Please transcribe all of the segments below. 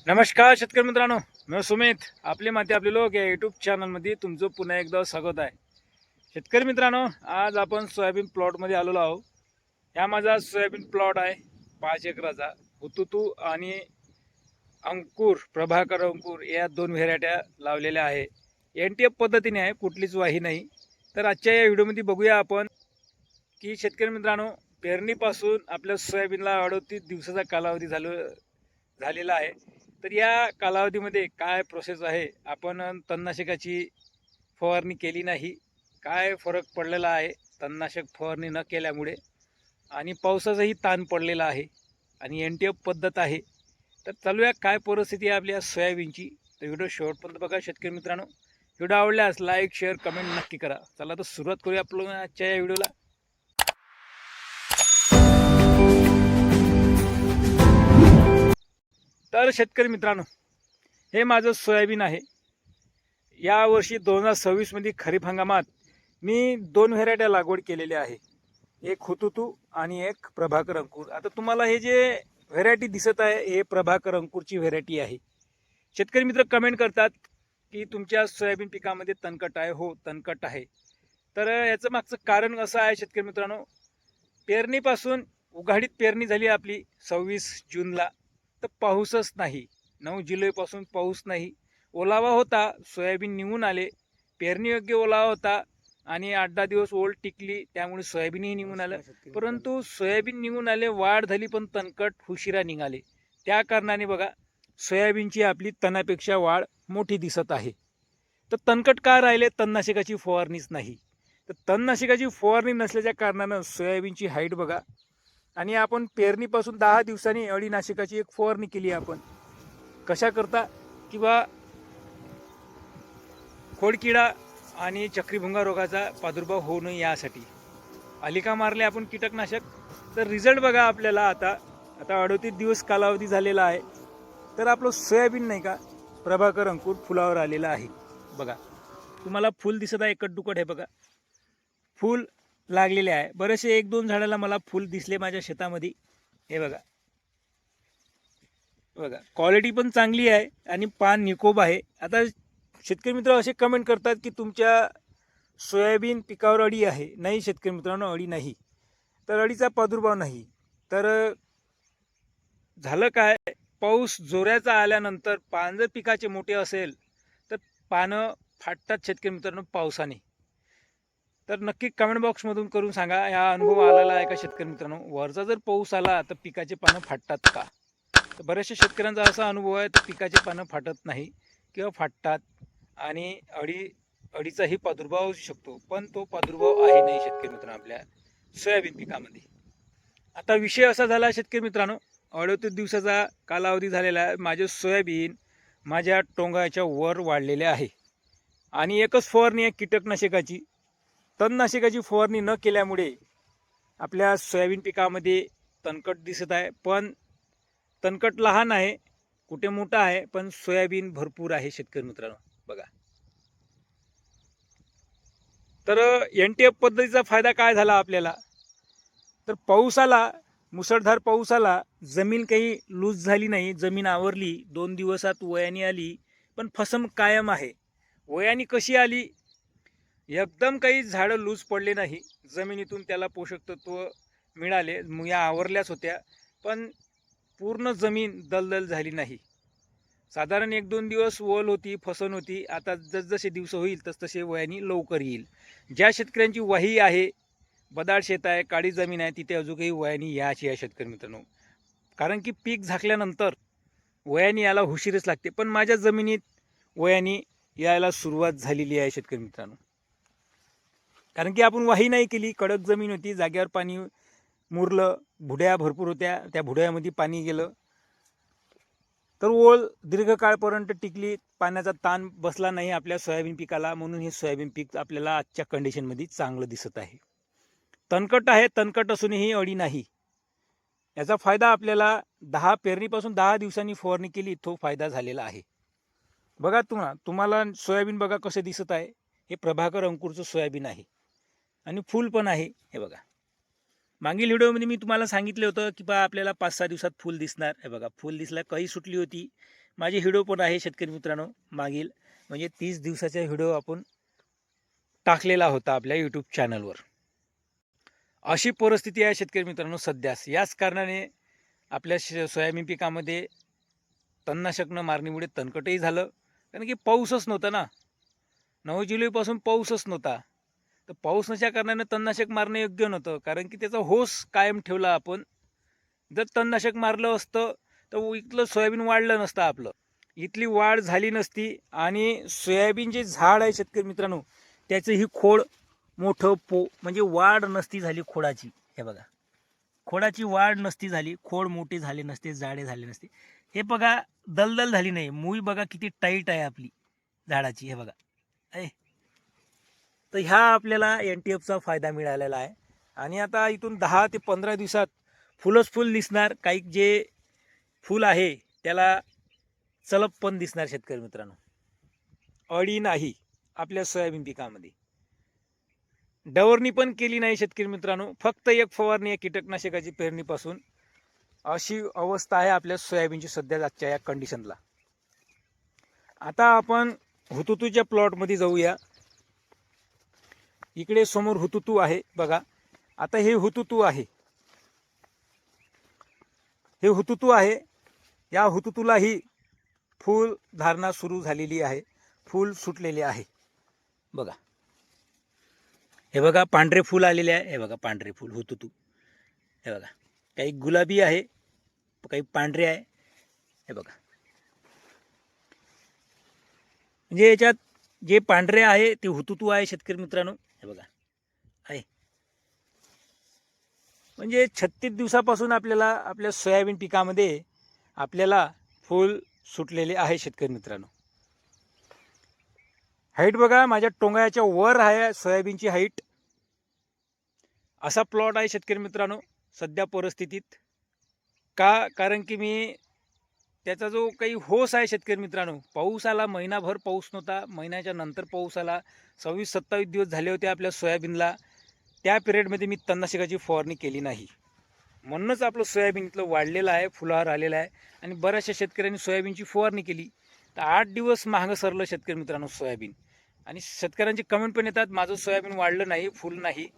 नमस्कार शेतकरी मित्रांनो, मी सुमित. आपले माती आपले लोक या यूट्यूब चॅनलमध्ये तुमचं पुन्हा एकदा स्वागत आहे. शेतकरी मित्रांनो, आज आपण सोयाबीन प्लॉटमध्ये आलेलो आहोत. हा माझा सोयाबीन प्लॉट आहे 5 एकराचा. हुतुतू आणि अंकुर, प्रभाकर अंकुर या दोन व्हेरायट्या लावलेल्या आहे. NTF पद्धतीने आहे, कुठलीच वाही नाही. तर आजच्या या व्हिडिओमध्ये बघूया आपण की शेतकरी मित्रांनो, पेरणीपासून आपल्या सोयाबीनला 38 दिवसाचा कालावधी झालेला आहे. तर या कालावधीमध्ये काय प्रोसेस आहे, आपण तणनाशकाची फवारणी केली नाही, काय फरक पडलेला आहे तणनाशक फवारणी न केल्यामुळे, आणि पावसाचाही ताण पडलेला आहे आणि NTF पद्धत आहे. तर चालूया काय परिस्थिती आहे आपल्या सोयाबीनची. तर व्हिडिओ शेवटपर्यंत बघा शेतकरी मित्रांनो. व्हिडिओ आवडल्यास लाईक शेअर कमेंट नक्की करा. चला तर सुरुवात करूया आपलं आजच्या या व्हिडिओला. तर शेतकरी मित्रांनो, हे माझं सोयाबीन आहे. यावर्षी 2026 खरीप हंगामात मी दोन व्हेरायट्या लागवड केलेल्या आहे. एक हुतुतू आणि एक प्रभाकर अंकुर. आता तुम्हाला हे जे व्हेरायटी दिसत आहे हे प्रभाकर अंकुरची व्हेरायटी आहे. शेतकरी मित्र कमेंट करतात की तुमच्या सोयाबीन पिकामध्ये तणकट आहे. हो, तणकट आहे. तर याचं मागचं कारण असं आहे शेतकरी मित्रांनो, पेरणीपासून उघाडीत पेरणी झाली आपली 26 जूनला, तर पाऊसच नाही. 9 जुलैपासून पाऊस नाही. ओलावा होता, सोयाबीन निघून आले, पेरणी योग्य ओलावा होता आणि 8-10 दिवस ओल टिकली, त्यामुळे सोयाबीनही निघून आलं. परंतु सोयाबीन निघून आले, वाढ झाली, पण तणकट उशिरा निघाले. त्या कारणाने बघा सोयाबीनची आपली तणापेक्षा वाढ मोठी दिसत आहे. तर तणकट का राहिले? तणनाशकाची फवारणीच नाही. तर तणनाशकाची फवारणी नसल्याच्या कारणानं सोयाबीनची हाईट बघा. आणि आपण पेरणीपासून 10 दिवसांनी अळीनाशकाची एक फवारणी केली आपण. कशा करता? किंवा खोडकिडा आणि चक्रीभुंगा रोगाचा प्रादुर्भाव होऊ नये यासाठी अलिका मारले आपण कीटकनाशक. तर रिझल्ट बघा आपल्याला. आता 38 दिवस कालावधी झालेला आहे. तर आपलं सोयाबीन नाही का प्रभाकर अंकुर फुलावर आलेलं आहे. बघा, तुम्हाला फुल दिसत आहे, एकटदुकट आहे बघा, फुल लागलेले आहे. बरेचसे 1-2 झाडाला मला फुल दिसले माझ्या शेतामध्ये. हे बघा बघा, क्वालिटी पण चांगली आहे आणि पान निकोब आहे. आता शेतकरी मित्र असे कमेंट करतात की तुमच्या सोयाबीन पिकावर अळी आहे. नाही शेतकरी मित्रांनो, अळी नाही. तर अळीचा प्रादुर्भाव नाही. तर झालं काय, पाऊस जोराचा आल्यानंतर पान जर पिकाचे मोठे असेल तर पानं फाटतात शेतकरी मित्रांनो पावसाने. तर नक्की कमेंट बॉक्समधून करून सांगा, हा अनुभव आलेला आहे का शेतकरी मित्रांनो? वरचा जर पाऊस आला तर पिकाचे पानं फाटतात का? तर बऱ्याचशा शेतकऱ्यांचा असा अनुभव आहे, तर पिकाचे पानं फाटत नाही किंवा फाटतात आणि अळीचाही प्रादुर्भाव होऊ शकतो. पण तो प्रादुर्भाव आहे नाही शेतकरी मित्रांनो आपल्या सोयाबीन पिकामध्ये. आता विषय असा झाला शेतकरी मित्रांनो, 38 दिवसाचा कालावधी झालेला आहे. माझे सोयाबीन माझ्या टोंगाच्या वर वाढलेले आहे आणि एकच फवारणी आहे कीटकनाशकाची. तणनाशकाची फवारणी न केल्यामुळे आपल्या सोयाबीन पिकामध्ये तणकट दिसत आहे. पण तणकट लहान आहे, कुठे मोठा आहे, पण सोयाबीन भरपूर आहे शेतकरी मित्रांनो. बघा, तर NTF पद्धतीचा फायदा काय झाला आपल्याला? तर पाऊस आला, मुसळधार पाऊस आला, जमीन काही लूज झाली नाही, जमीन आवरली, 2 दिवसात वयानी आली, पण फसम कायम आहे. वयानी कशी आली? एकदम काही झाडं लूज पडले नाही, जमिनीतून त्याला पोषक तत्व मिळाले, मुया आवरल्याच होत्या, पण पूर्ण जमीन दलदल झाली नाही. साधारण 1-2 दिवस ओल होती, फसन होती. आता जसजसे दिवस होईल तसतसे वयानी लवकर येईल. ज्या शेतकऱ्यांची वाही आहे, बदाड शेत आहे, काळी जमीन आहे, तिथे अजूनही वयानी यायची आहे शेतकरी मित्रांनो. कारण की पीक झाकल्यानंतर वयानी यायला उशीरच लागते. पण माझ्या जमिनीत वयानी यायला सुरुवात झालेली आहे शेतकरी मित्रांनो. कारण की आपण वाही नाही केली, कडक जमीन होती, जाग्यावर पाणी मुरलं, भुड्या भरपूर होत्या, त्या भुड्यामध्ये पाणी गेलं, तर ओळ दीर्घकाळपर्यंत टिकली, पाण्याचा ताण बसला नाही आपल्या सोयाबीन पिकाला. म्हणून हे सोयाबीन पीक आपल्याला आजच्या कंडिशनमध्ये चांगलं दिसत आहे. तणकट आहे, तणकट असूनही अळी नाही. याचा फायदा आपल्याला पेरणीपासून 10 दिवसांनी फवारणी केली, तो फायदा झालेला आहे. बघा, तुम्हाला सोयाबीन बघा कसं दिसत आहे. हे प्रभाकर अंकुरचं सोयाबीन आहे आणि फूल पण आहे. हे बघा, मागील व्हिडिओमध्ये मी तुम्हाला सांगितलं होतं की आपल्याला 5-6 दिवसात फूल दिसणार. हे बघा, फूल दिसला, कळी सुटली होती, माझे व्हिडिओ पण आहे शेतकरी मित्रांनो मागील, म्हणजे 30 दिवसाचा व्हिडिओ आपण टाकलेला होता आपल्या यूट्यूब चॅनलवर. अशी परिस्थिती आहे शेतकरी मित्रांनो सध्यास. याच कारणाने आपल्या सोयाबीन पिकामध्ये तणनाशक न मारण्यामुळे तणकटही झालं, कारण की पाऊसच नव्हता ना. 9 जुलैपासून पाऊसच नव्हता. तर पाऊस नसल्या कारणाने तणनाशक मारणं योग्य नव्हतं, कारण की त्याचा होस कायम ठेवला आपण. जर तणनाशक मारलं असतं तर इथलं सोयाबीन वाढलं नसतं आपलं, इथली वाढ झाली नसती. आणि सोयाबीन जे झाड आहे शेतकरी मित्रांनो, त्याचं ही खोड मोठं म्हणजे वाढ नसती झाली खोडाची. हे बघा, खोडाची वाढ नसती झाली, खोड मोठे झाले नसते, जाडे झाले नसते. हे बघा, दलदल झाली नाही. मुळी बघा किती टाईट आहे आपली झाडाची. हे बघा आहे. तर ह्या आपल्याला NTFचा फायदा मिळालेला आहे. आणि आता इथून 10 ते 15 दिवसात फुलच फुल दिसणार. काही जे फुल आहे त्याला चलप पण दिसणार शेतकरी मित्रांनो. अळी नाही आपल्या सोयाबीन पिकामध्ये. डवरणी पण केली नाही शेतकरी मित्रांनो, फक्त एक फवारणी आहे कीटकनाशकाची पेरणीपासून. अशी अवस्था आहे आपल्या सोयाबीनची सध्या आजच्या या कंडिशनला. आता आपण हुतुतूच्या प्लॉटमध्ये जाऊया. इकडे समोर हुतुतू आहे बघा. आता हे हुतुतू आहे, हे हुतुतू आहे. या हुतुतूलाही फूल धारणा सुरू झालेली आहे, फूल सुटलेले आहे बघा. हे बघा पांढरे फूल आलेले आहे. हे बघा पांढरे फूल हुतुतू. हे बघा, काही गुलाबी आहे, काही पांढरे आहे. हे बघा, म्हणजे याच्यात जे पांढरे आहे ते हुतुतू आहे शेतकरी मित्रांनो. हे बघा आहे. म्हणजे 36 दिवसापासून आपल्याला आपल्या सोयाबीन पिकामध्ये आपल्याला फूल सुटलेले आहे शेतकरी मित्रांनो. हाईट बघा, माझ्या टोंगाच्या वर आहे सोयाबीनची हाईट. असा प्लॉट आहे शेतकरी मित्रांनो सध्या परिस्थितीत. कारण की मी त्याचा जो काही होस आहे शेतकरी मित्रांनो, पाऊस आला, महिनाभर पाऊस नव्हता, महिन्याच्या नंतर पाऊस आला. 26-27 दिवस झाले होते आपल्या सोयाबीनला. त्या पिरियडमध्ये मी तणनाशकाची फवारणी केली नाही, म्हणूनच आपलं सोयाबीन इथलं वाढलेलं आहे, फुलावर आलेलं आहे. आणि बऱ्याचशा शेतकऱ्यांनी सोयाबीनची फवारणी केली तर 8 दिवस महागं सरलं शेतकरी मित्रांनो सोयाबीन. आणि शेतकऱ्यांचे कमेंट पण येतात, माझं सोयाबीन वाढलं नाही, फुल नाही,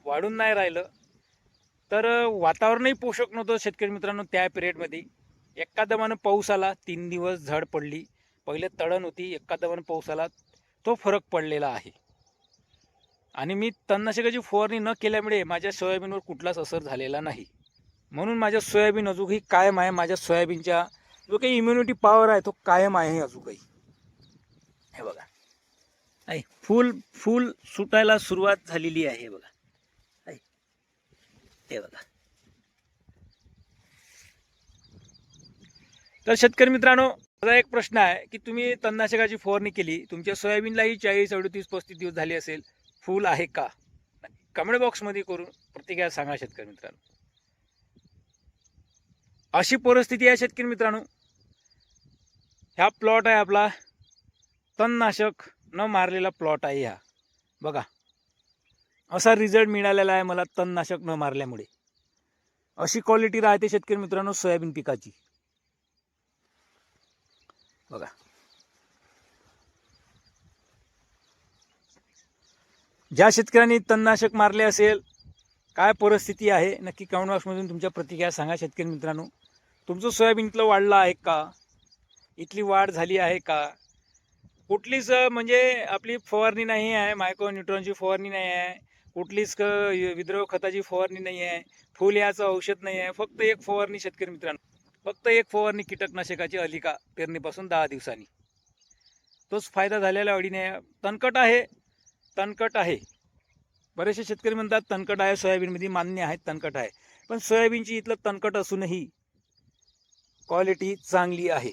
वाढून नाही राहिलं. तर वातावरणही पोषक नव्हतं शेतकरी मित्रांनो त्या पिरियडमध्ये. एकादमानं पाऊस आला, 3 दिवस झड पडली, पहिले तळण होती, एकादमानं पाऊस आला, तो फरक पडलेला आहे. आणि मी तणनाशकाची फवारणी न केल्यामुळे माझ्या सोयाबीनवर कुठलाच असर झालेला नाही. म्हणून माझ्या सोयाबीन अजूनही कायम आहे. माझ्या सोयाबीनच्या जो काही इम्युनिटी पॉवर आहे तो कायम आहे अजूनही. हे बघा आहे, फूल फूल सुटायला सुरुवात झालेली आहे. हे बघा आहे, हे बघा. तर शेतकरी मित्रांनो, माझा एक प्रश्न आहे की तुम्ही तणनाशकाची फवारणी केली, तुमच्या सोयाबीनलाही 40, 38, 35 दिवस झाले असेल, फूल आहे का? कमेंट बॉक्समध्ये करून प्रतिक्रिया सांगा शेतकरी मित्रांनो. अशी परिस्थिती आहे शेतकरी मित्रांनो. ह्या प्लॉट आहे आपला, तणनाशक न मारलेला प्लॉट आहे ह्या बघा. असा रिझल्ट मिळालेला आहे मला तणनाशक न मारल्यामुळे. अशी क्वालिटी राहते शेतकरी मित्रांनो सोयाबीन पिकाची बघा. ज्या शेतकऱ्यांनी तणनाशक मारले असेल, काय परिस्थिती आहे नक्की कमेंट बॉक्समधून तुमच्या प्रतिक्रिया सांगा शेतकरी मित्रांनो. तुमचं सोयाबीन इथलं वाढलं आहे का? इथली वाढ झाली आहे का? कुठलीच म्हणजे आपली फवारणी नाही आहे, मायक्रोन्यूट्रॉनची फवारणी नाही आहे, कुठलीच विद्रव खताची फवारणी नाही आहे, फुल याचं औषध नाही आहे. फक्त एक फवारणी शेतकरी मित्रांनो, फक्त एक फवारणी कीटकनाशकाची अलिका पेरणीपासून 10 दिवसांनी. तोच फायदा झालेला अडीने. तणकट आहे, तणकट आहे. बरेचसे शेतकरी म्हणतात तणकट आहे सोयाबीनमध्ये, मान्य आहे तणकट आहे, पण सोयाबीनची इथलं तणकट असूनही क्वालिटी चांगली आहे.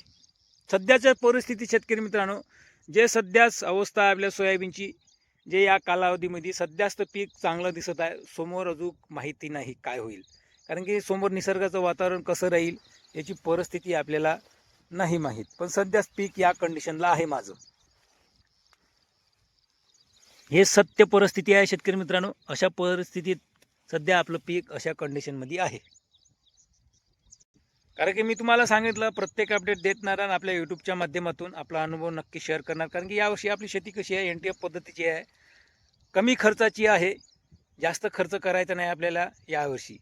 सध्याच्या परिस्थितीत शेतकरी मित्रांनो, जे सध्याच अवस्था आहे आपल्या सोयाबीनची, जे या कालावधीमध्ये सध्याच पीक चांगलं दिसत आहे. समोर अजून माहिती नाही काय होईल, कारण की समोर निसर्गाचं वातावरण कसं राहील याची परिस्थिती आपल्याला नाही माहीत. पण सध्याच पीक या कंडिशनला आहे माझं. हे सत्य परिस्थिती आहे शेतकरी मित्रांनो. अशा परिस्थितीत सध्या आपलं पीक अशा कंडिशनमध्ये आहे. कारण की मी तुम्हाला सांगितलं प्रत्येक अपडेट देत नाही आणि आपल्या यूट्यूबच्या माध्यमातून आपला अनुभव नक्की शेअर करणार. कारण की यावर्षी आपली शेती कशी आहे, NTF पद्धतीची आहे, कमी खर्चाची आहे, जास्त खर्च करायचा नाही आपल्याला यावर्षी.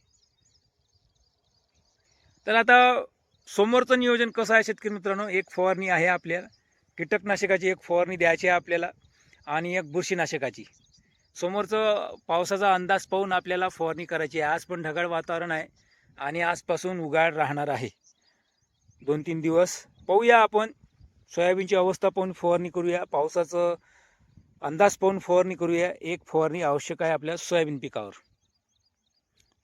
तर आता समोरचं नियोजन कसं आहे शेतकरी मित्रांनो, एक फवारणी आहे आपल्याला, कीटकनाशकाची एक फवारणी द्यायची आहे आपल्याला आणि एक बुरशीनाशकाची. समोरचं पावसाचा अंदाज पाहून आपल्याला फवारणी करायची आहे. आज पण ढगाळ वातावरण आहे आणि आजपासून उघाड राहणार आहे 2-3 दिवस. पाहूया आपण सोयाबीनची अवस्था पाहून फवारणी करूया, पावसाचं अंदाज पाहून फवारणी करूया. एक फवारणी आवश्यक आहे आपल्या सोयाबीन पिकावर.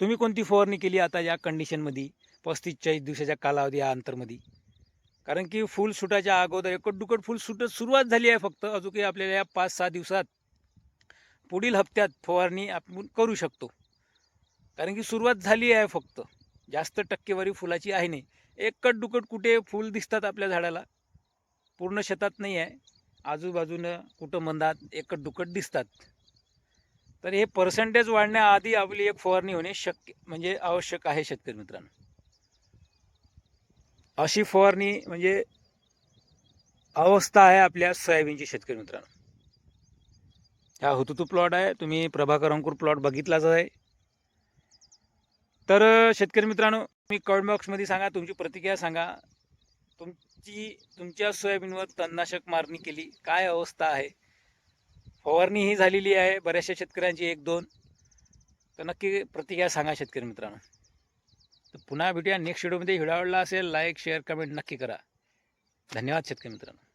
तुम्ही कोणती फवारणी केली आता या कंडिशनमध्ये 35-40 दिवसाच्या कालावधी या अंतरमध्ये? कारण की फुल सुटायच्या अगोदर एकट-दुकट फुल सुटत सुरुवात झाली आहे फक्त. अजूनही आपल्याला या 5-6 दिवसात पुढील हप्त्यात फवारणी आपण करू शकतो. कारण की सुरुवात झाली आहे फक्त. जास्त टक्केवारी फुलाची आहे नाही. एकट-दुकट कुठे फुल दिसतात आपल्या झाडाला, पूर्ण शेतात नाही आहे. आजूबाजूनं कुठं मंदात एकट-दुकट दिसतात. तर हे पर्सेंटेज वाढण्याआधी आपली एक फवारणी होणे शक्य म्हणजे आवश्यक आहे शेतकरी मित्रांनो. अशी फवारणी म्हणजे अवस्था आहे आपल्या सोयाबीनची शेतकरी मित्रांनो. हा हुतुतू प्लॉट आहे, तुम्ही प्रभाकर अंकुर प्लॉट बघितलाच आहे. तर शेतकरी मित्रांनो, तुम्ही कमेंट बॉक्समध्ये सांगा, तुमची प्रतिक्रिया सांगा. तुमच्या सोयाबीनवर तणनाशक मारणी केली, काय अवस्था आहे? फवारणी ही झालेली आहे बऱ्याचशा शेतकऱ्यांची 1-2. तर नक्की प्रतिक्रिया सांगा शेतकरी मित्रांनो. तर पुन्हा भेटूया नेक्स्ट व्हिडिओमध्ये. व्हिडिओ आवडला असेल लाईक शेअर कमेंट नक्की करा. धन्यवाद शेतकरी मित्रांनो.